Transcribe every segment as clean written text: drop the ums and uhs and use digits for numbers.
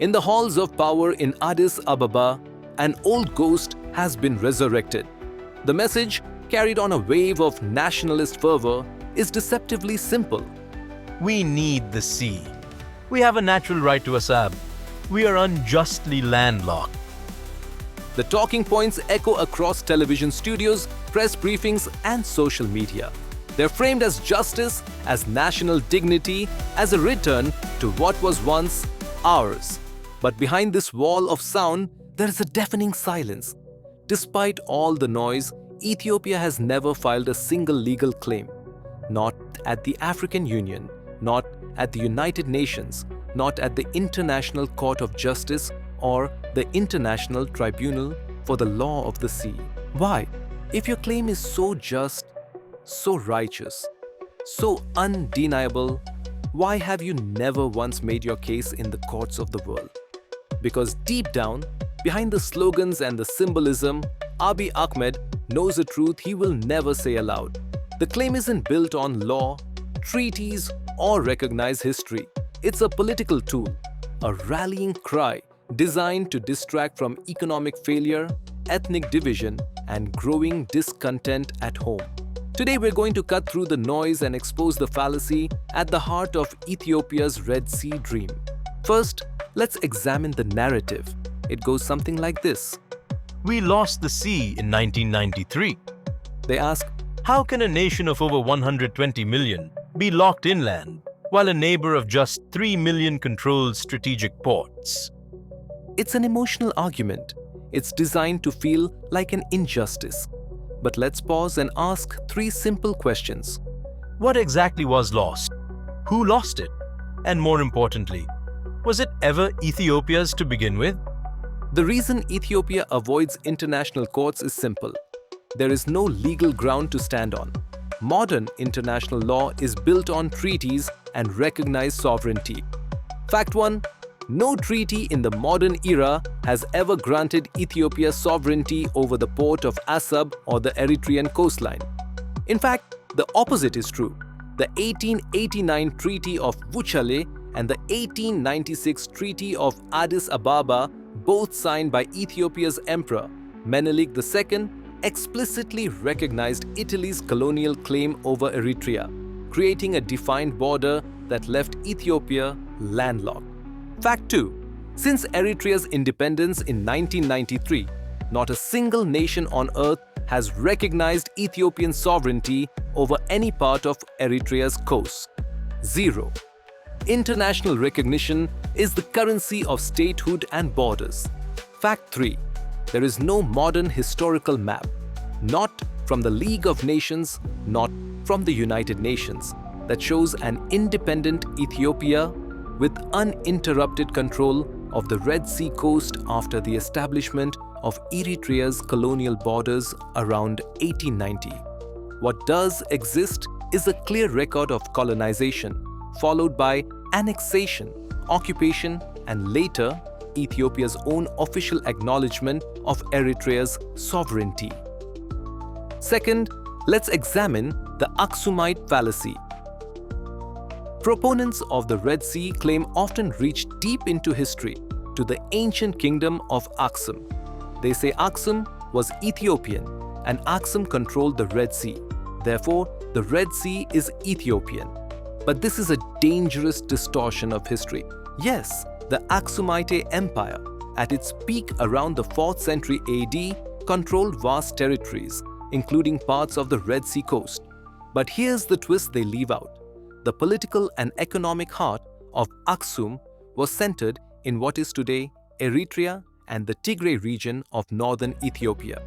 In the halls of power in Addis Ababa, an old ghost has been resurrected. The message, carried on a wave of nationalist fervor, is deceptively simple. We need the sea. We have a natural right to Assab. We are unjustly landlocked. The talking points echo across television studios, press briefings, and social media. They're framed as justice, as national dignity, as a return to what was once ours. But behind this wall of sound, there is a deafening silence. Despite all the noise, Ethiopia has never filed a single legal claim. Not at the African Union, not at the United Nations, not at the International Court of Justice or the International Tribunal for the Law of the Sea. Why? If your claim is so just, so righteous, so undeniable, why have you never once made your case in the courts of the world? Because deep down, behind the slogans and the symbolism, Abiy Ahmed knows a truth he will never say aloud. The claim isn't built on law, treaties, or recognized history. It's a political tool, a rallying cry designed to distract from economic failure, ethnic division, and growing discontent at home. Today we're going to cut through the noise and expose the fallacy at the heart of Ethiopia's Red Sea dream. First, let's examine the narrative. It goes something like this. We lost the sea in 1993. They ask, How can a nation of over 120 million be locked inland, while a neighbor of just 3 million controls strategic ports? it's an emotional argument. It's designed to feel like an injustice. But let's pause and ask three simple questions. What exactly was lost? Who lost it? And more importantly, was it ever Ethiopia's to begin with? The reason Ethiopia avoids international courts is simple. There is no legal ground to stand on. Modern international law is built on treaties and recognized sovereignty. Fact 1. No treaty in the modern era has ever granted Ethiopia sovereignty over the port of Assab or the Eritrean coastline. In fact, the opposite is true. The 1889 Treaty of Wuchale and the 1896 Treaty of Addis Ababa, both signed by Ethiopia's emperor, Menelik II, explicitly recognized Italy's colonial claim over Eritrea, creating a defined border that left Ethiopia landlocked. Fact 2. Since Eritrea's independence in 1993, not a single nation on earth has recognized Ethiopian sovereignty over any part of Eritrea's coast. 0. International recognition is the currency of statehood and borders. Fact 3. There is no modern historical map, not from the League of Nations, not from the United Nations, that shows an independent Ethiopia with uninterrupted control of the Red Sea coast after the establishment of Eritrea's colonial borders around 1890. What does exist is a clear record of colonization, followed by annexation, occupation, and later Ethiopia's own official acknowledgement of Eritrea's sovereignty. Second, let's examine the Axumite Fallacy. Proponents of the Red Sea claim often reach deep into history, to the ancient kingdom of Axum. They say Axum was Ethiopian and Axum controlled the Red Sea. Therefore, the Red Sea is Ethiopian. But this is a dangerous distortion of history. Yes, the Axumite Empire, at its peak around the 4th century AD, controlled vast territories, including parts of the Red Sea coast. But here's the twist they leave out. The political and economic heart of Axum was centered in what is today Eritrea and the Tigray region of northern Ethiopia.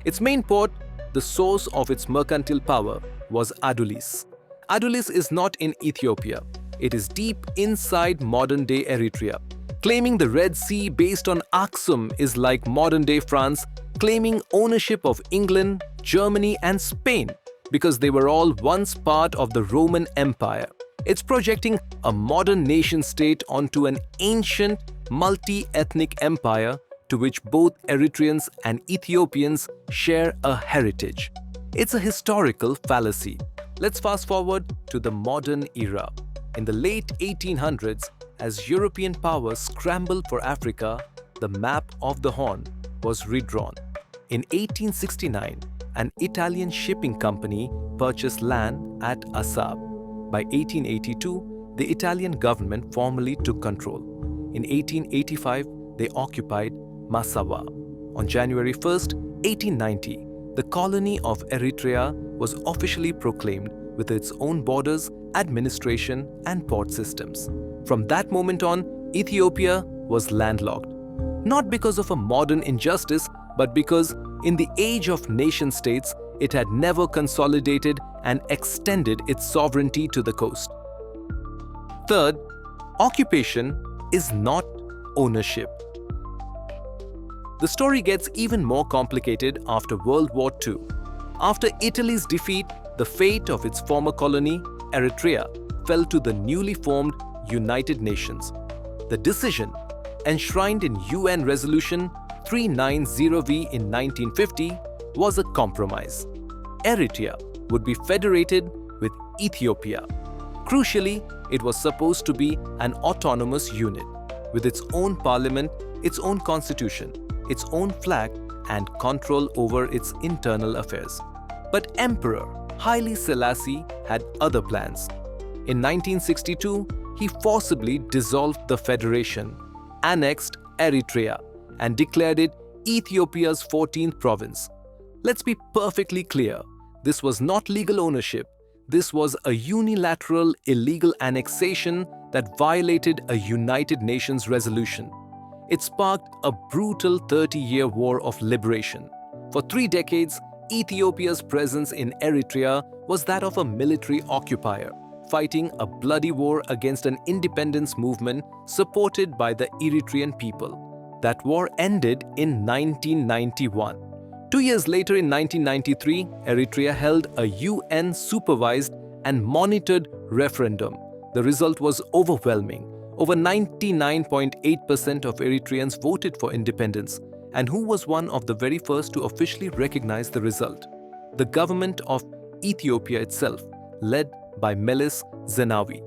Its main port, the source of its mercantile power, was Addis. Addis is not in Ethiopia. It is deep inside modern-day Eritrea. Claiming the Red Sea based on Axum is like modern-day France claiming ownership of England, Germany, and Spain because they were all once part of the Roman Empire. It's projecting a modern nation-state onto an ancient, multi-ethnic empire to which both Eritreans and Ethiopians share a heritage. It's a historical fallacy. Let's fast forward to the modern era. In the late 1800s, as European powers scrambled for Africa, the map of the Horn was redrawn. In 1869, an Italian shipping company purchased land at Assab. By 1882, the Italian government formally took control. In 1885, they occupied Massawa. On January 1st, 1890, the colony of Eritrea was officially proclaimed with its own borders, administration, and port systems. From that moment on, Ethiopia was landlocked. Not because of a modern injustice, but because in the age of nation-states, it had never consolidated and extended its sovereignty to the coast. Third, occupation is not ownership. The story gets even more complicated after World War II. After Italy's defeat, the fate of its former colony, Eritrea, fell to the newly formed United Nations. The decision, enshrined in UN Resolution 390V in 1950, was a compromise. Eritrea would be federated with Ethiopia. Crucially, it was supposed to be an autonomous unit, with its own parliament, its own constitution, its own flag, and control over its internal affairs. But Emperor Haile Selassie had other plans. In 1962, he forcibly dissolved the federation, annexed Eritrea, and declared it Ethiopia's 14th province. Let's be perfectly clear, this was not legal ownership. This was a unilateral, illegal annexation that violated a United Nations resolution. It sparked a brutal 30-year war of liberation. For 3 decades, Ethiopia's presence in Eritrea was that of a military occupier, fighting a bloody war against an independence movement supported by the Eritrean people. That war ended in 1991. 2 years later, in 1993, Eritrea held a UN-supervised and monitored referendum. The result was overwhelming. Over 99.8% of Eritreans voted for independence. And who was one of the very first to officially recognize the result? The government of Ethiopia itself, led by Meles Zenawi.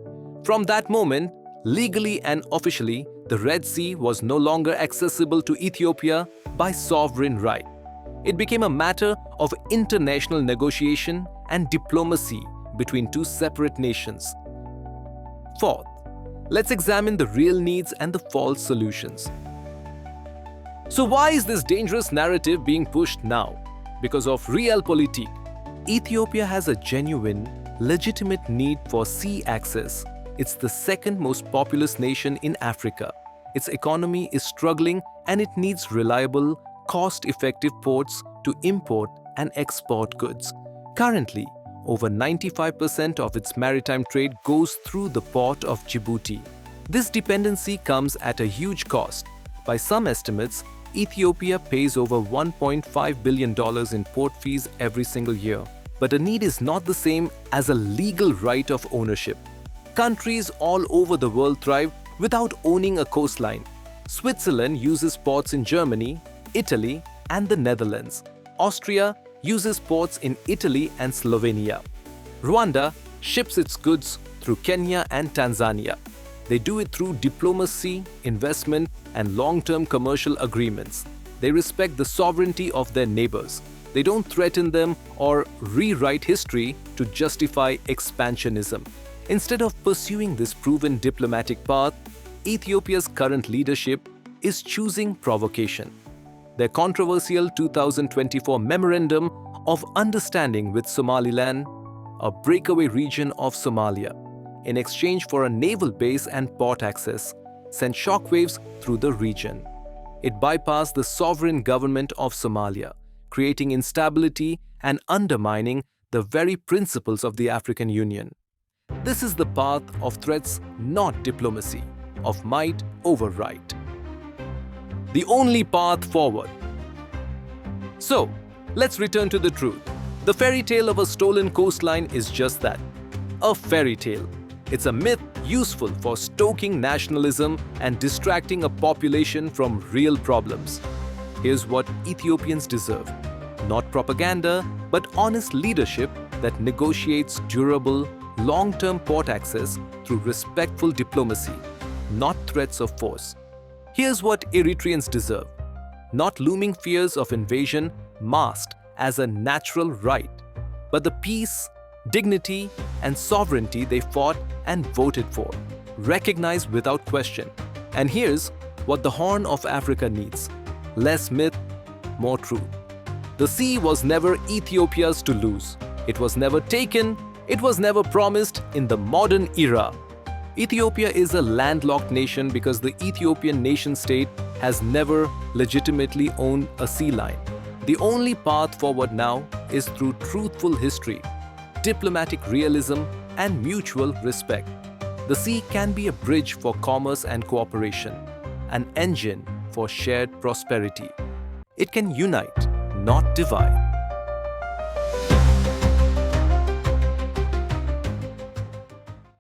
From that moment, legally and officially, the Red Sea was no longer accessible to Ethiopia by sovereign right. It became a matter of international negotiation and diplomacy between 2 separate nations. Fourth, let's examine the real needs and the false solutions. So why is this dangerous narrative being pushed now? Because of realpolitik. Ethiopia has a genuine, legitimate need for sea access. It's the second most populous nation in Africa. Its economy is struggling and it needs reliable, cost-effective ports to import and export goods. Currently, over 95% of its maritime trade goes through the port of Djibouti. This dependency comes at a huge cost. By some estimates, Ethiopia pays over $1.5 billion in port fees every single year. But the need is not the same as a legal right of ownership. Countries all over the world thrive without owning a coastline. Switzerland uses ports in Germany, Italy, and the Netherlands. Austria uses ports in Italy and Slovenia. Rwanda ships its goods through Kenya and Tanzania. They do it through diplomacy, investment, and long-term commercial agreements. They respect the sovereignty of their neighbors. They don't threaten them or rewrite history to justify expansionism. Instead of pursuing this proven diplomatic path, Ethiopia's current leadership is choosing provocation. Their controversial 2024 Memorandum of Understanding with Somaliland, a breakaway region of Somalia, in exchange for a naval base and port access, sent shockwaves through the region. It bypassed the sovereign government of Somalia, creating instability and undermining the very principles of the African Union. This is the path of threats, not diplomacy, of might over right. The only path forward. So, let's return to the truth. The fairy tale of a stolen coastline is just that, a fairy tale. It's a myth useful for stoking nationalism and distracting a population from real problems. Here's what Ethiopians deserve. Not propaganda, but honest leadership that negotiates durable, long-term port access through respectful diplomacy. not threats of force. Here's what Eritreans deserve: not looming fears of invasion masked as a natural right, but the peace, dignity, and sovereignty they fought and voted for, recognized without question. And here's what the Horn of Africa needs: less myth, more truth. The sea was never Ethiopia's to lose. It was never taken. It was never promised in the modern era. Ethiopia is a landlocked nation because the Ethiopian nation-state has never legitimately owned a sea line. The only path forward now is through truthful history, diplomatic realism, and mutual respect. The sea can be a bridge for commerce and cooperation, an engine for shared prosperity. It can unite, not divide.